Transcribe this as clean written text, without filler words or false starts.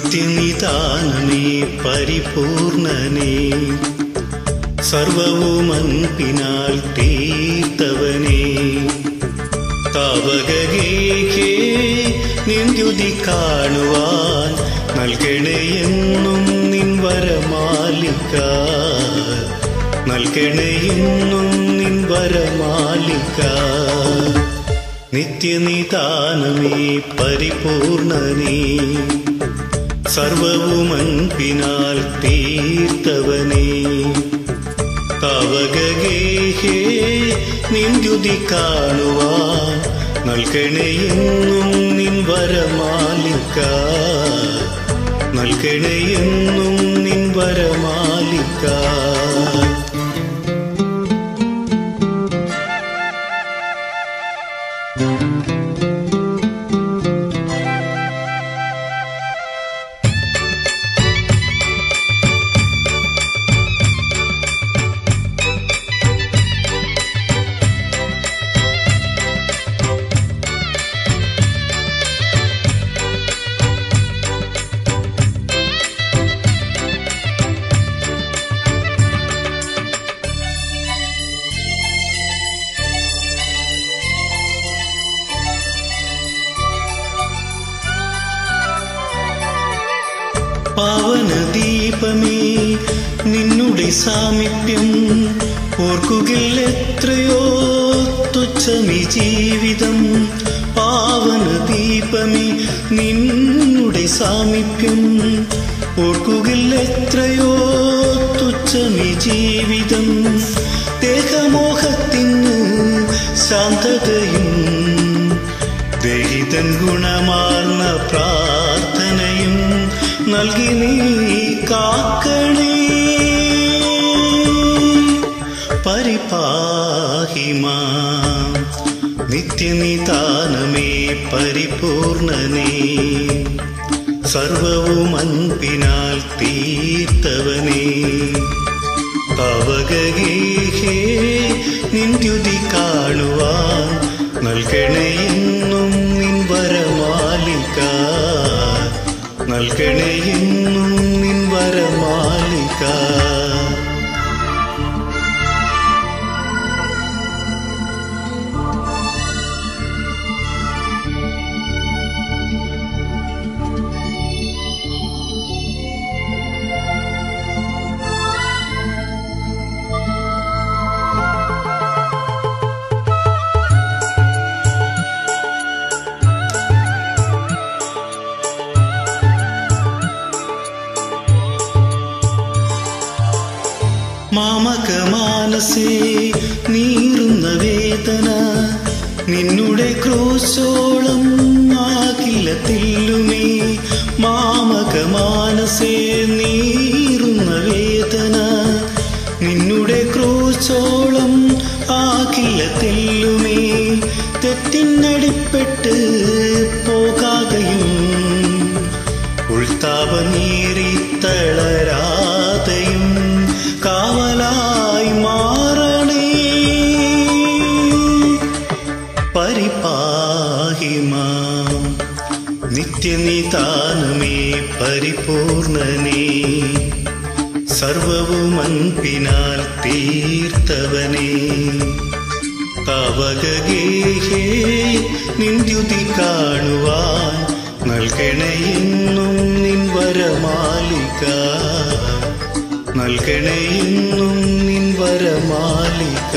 നിത്യനിദാനമേ പരിപൂർണനേ സർവവും അൻപിനാൽ തീർത്തവനേ താവകഗേഹേ നിൻദ്യുതി കാണുവാൻ നൽകണയെന്നും നിൻ വരമാലിക നൽകണയെന്നും നിൻ വരമാലിക നിത്യനിദാനമേ പരിപൂർണനേ സർവവും അൻപിനാൽ തീർത്തവനേ താവകഗേഹേ നിൻദ്യുതി കാണുവാൻ നൽകണയെന്നും നിൻ വരമാലിക നൽകണയെന്നും നിൻ വരമാലിക പാവനദീപമേ നിന്നുടെ സാമീപ്യം ഓർക്കുകിൽ എത്രയോ തുച്ഛമീ ജീവിതം പാവനദീപമേ നിന്നുടെ സാമീപ്യം ഓർക്കുകിൽ എത്രയോ തുച്ഛമീ ജീവിതം ദേഹമോഹത്തിന് ശാന്തതയും ദഹിതൻ ഗുണമാർന്ന പ്രാർത്ഥനയും നൽകി നീ കാക്കണേ പരിപാഹി മാം നിത്യനിദാനമേ പരിപൂർണനേ സർവവും അൻപിനാൽ തീർത്തവനേ താവകഗേഹേ നിൻദ്യുതി കാണുവാൻ നൽകണയെന്നും നിൻ വരമാലിക നൽകണയെന്നും നിൻ വരമാലിക മാമകമാനസേ നീറുന്ന വേദന നിന്നുടെ ക്രൂശോളം ആകിലത്തില്ലുമേ മാമകമാനസേ നീറുന്ന വേദന നിന്നുടെ ക്രൂശോളം ആകിലത്തില്ലുമേ തെറ്റിനടിപ്പെട്ട് പോകാതെയും ഉൾത്താപനീറി തളരാതെയും കാവലായി മാറണേ പരിപാഹി മാം നിത്യനിദാനമേ പരിപൂർണനേ സർവവും അൻപിനാൽ തീർത്തവനേ താവകഗേഹേ നിൻദ്യുതി കാണുവാൻ നൽകണയെന്നും നിൻ വരമാലിക നൽകണയെന്നും നിൻ വരമാലിക